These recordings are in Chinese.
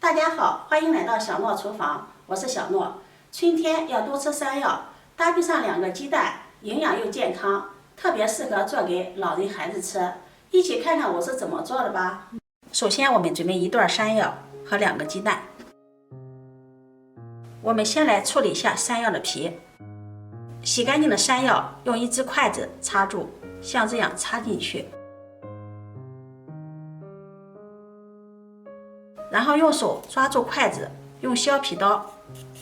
大家好，欢迎来到小诺厨房，我是小诺。春天要多吃山药，搭配上2个鸡蛋，营养又健康，特别适合做给老人孩子吃。一起看看我是怎么做的吧。首先，我们准备1段山药和2个鸡蛋。我们先来处理一下山药的皮。洗干净的山药用1只筷子插住，像这样插进去。然后用手抓住筷子，用削皮刀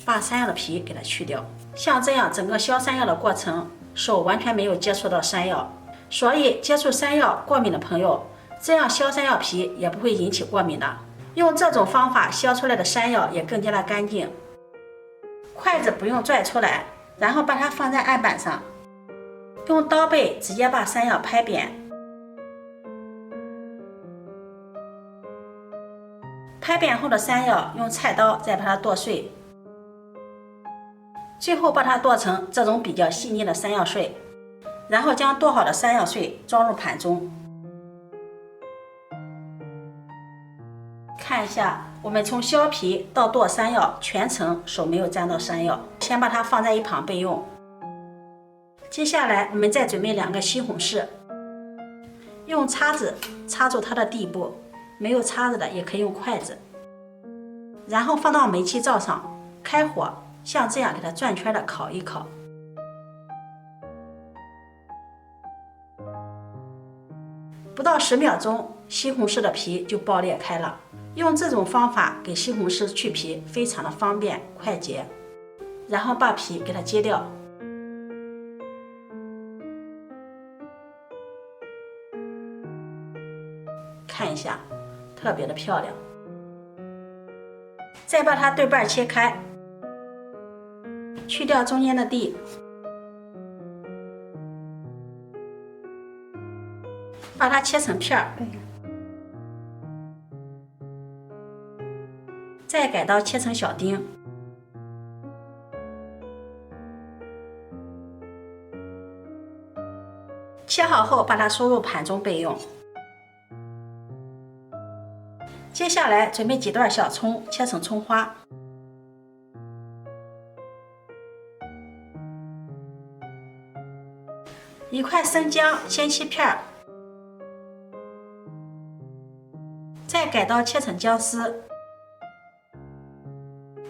把山药的皮给它去掉。像这样整个削山药的过程，手完全没有接触到山药，所以接触山药过敏的朋友，这样削山药皮也不会引起过敏的。用这种方法削出来的山药也更加的干净。筷子不用拽出来，然后把它放在案板上，用刀背直接把山药拍扁。拍扁后的山药用菜刀再把它剁碎，最后把它剁成这种比较细腻的山药碎，然后将剁好的山药碎装入盘中。看一下，我们从削皮到剁山药全程手没有沾到山药，先把它放在一旁备用。接下来我们再准备2个西红柿，用叉子插住它的地部，没有叉子的也可以用筷子，然后放到煤气灶上，开火，像这样给它转圈的烤一烤。不到10秒钟，西红柿的皮就爆裂开了。用这种方法给西红柿去皮非常的方便快捷。然后把皮给它揭掉。看一下，特别的漂亮。再把它对半切开，去掉中间的蒂，把它切成片儿，再改刀切成小丁。切好后，把它收入盘中备用。接下来准备几段小葱，切成葱花。1块生姜，先切片儿，再改刀切成姜丝，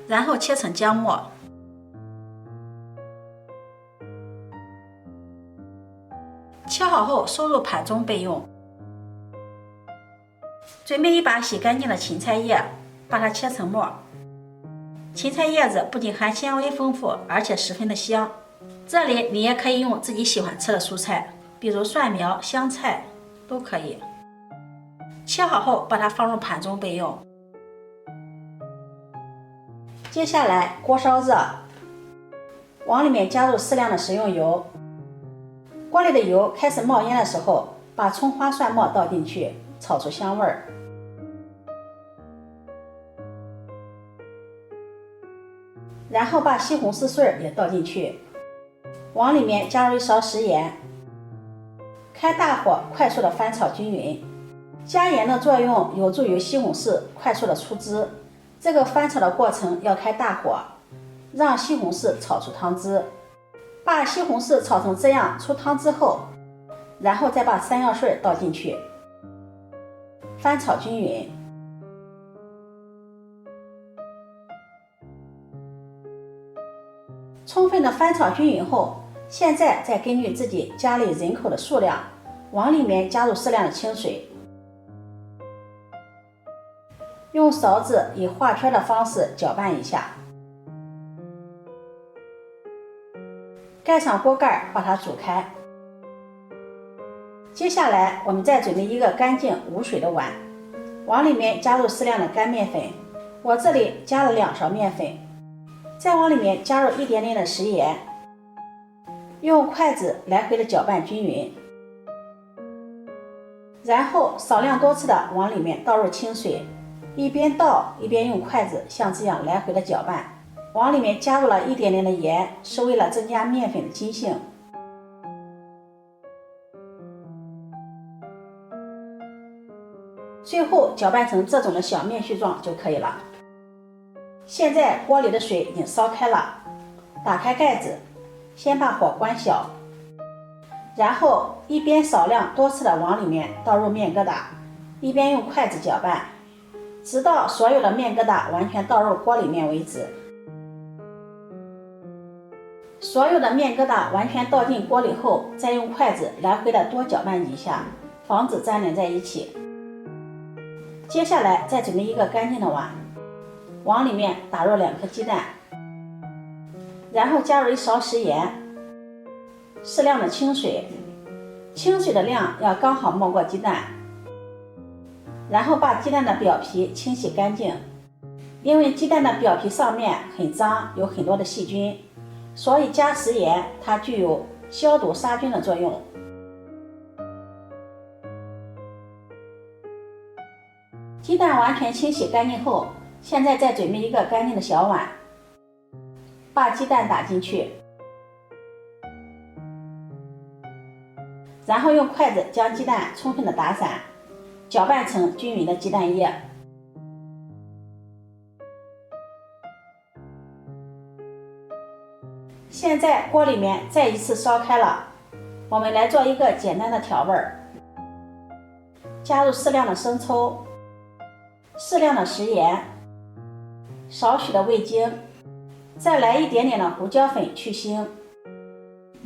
然后切成姜末。切好后收入盘中备用。准备一把洗干净的芹菜叶，把它切成末。芹菜叶子不仅含纤维丰富，而且十分的香。这里你也可以用自己喜欢吃的蔬菜，比如蒜苗、香菜都可以。切好后把它放入盘中备用。接下来锅烧热，往里面加入适量的食用油。锅里的油开始冒烟的时候，把葱花蒜末倒进去，炒出香味儿。然后把西红柿碎也倒进去，往里面加入1勺食盐，开大火快速的翻炒均匀。加盐的作用有助于西红柿快速的出汁，这个翻炒的过程要开大火，让西红柿炒出汤汁。把西红柿炒成这样出汤之后，然后再把山药碎倒进去，翻炒均匀。充分的翻炒均匀后，现在再根据自己家里人口的数量，往里面加入适量的清水，用勺子以画圈的方式搅拌一下。盖上锅盖，把它煮开。接下来我们再准备1个干净无水的碗，往里面加入适量的干面粉，我这里加了2勺面粉，再往里面加入一点点的食盐，用筷子来回的搅拌均匀，然后少量多次的往里面倒入清水，一边倒一边用筷子像这样来回的搅拌。往里面加入了一点点的盐，是为了增加面粉的筋性。最后搅拌成这种的小面絮状就可以了。现在锅里的水已经烧开了，打开盖子，先把火关小，然后一边少量多次的往里面倒入面疙瘩，一边用筷子搅拌，直到所有的面疙瘩完全倒入锅里面为止。所有的面疙瘩完全倒进锅里后，再用筷子来回的多搅拌几下，防止粘连在一起。接下来再准备一个干净的碗，往里面打入2颗鸡蛋，然后加入1勺食盐，适量的清水，清水的量要刚好没过鸡蛋。然后把鸡蛋的表皮清洗干净，因为鸡蛋的表皮上面很脏，有很多的细菌，所以加食盐它具有消毒杀菌的作用。鸡蛋完全清洗干净后，现在再准备一个干净的小碗，把鸡蛋打进去，然后用筷子将鸡蛋充分的打散，搅拌成均匀的鸡蛋液。现在锅里面再一次烧开了，我们来做一个简单的调味儿，加入适量的生抽，适量的食盐，少许的味精，再来一点点的胡椒粉去腥，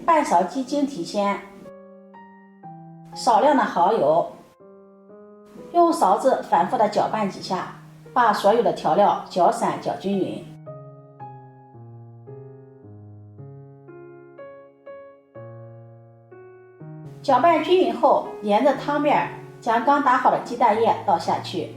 半勺鸡精提鲜，少量的蚝油，用勺子反复的搅拌几下，把所有的调料搅散搅均匀。搅拌均匀后，沿着汤面将刚打好的鸡蛋液倒下去，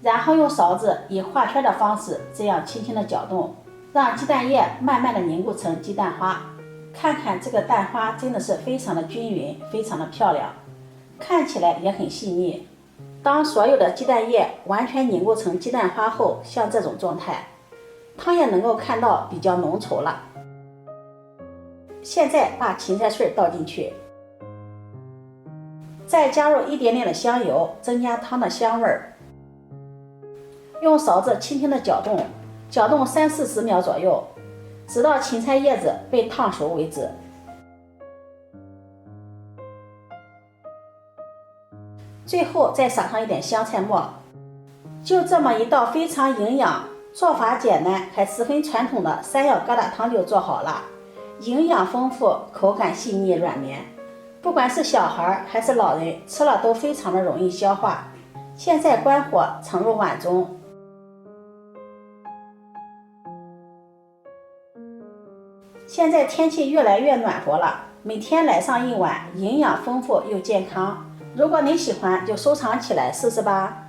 然后用勺子以画圈的方式这样轻轻的搅动，让鸡蛋液慢慢的凝固成鸡蛋花。看看这个蛋花真的是非常的均匀，非常的漂亮，看起来也很细腻。当所有的鸡蛋液完全凝固成鸡蛋花后，像这种状态，汤也能够看到比较浓稠了。现在把芹菜碎倒进去，再加入一点点的香油，增加汤的香味儿。用勺子轻轻的搅动，搅动30-40秒左右，直到芹菜叶子被烫熟为止。最后再撒上一点香菜末。就这么一道非常营养、做法简单还十分传统的山药疙瘩汤就做好了，营养丰富，口感细腻软绵，不管是小孩还是老人吃了都非常的容易消化。现在关火盛入碗中。现在天气越来越暖和了，每天来上一碗，营养丰富又健康。如果你喜欢，就收藏起来试试吧。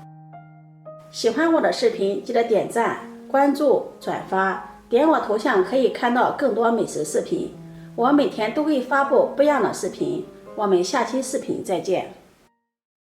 喜欢我的视频，记得点赞、关注、转发，点我头像可以看到更多美食视频。我每天都会发布不一样的视频，我们下期视频再见。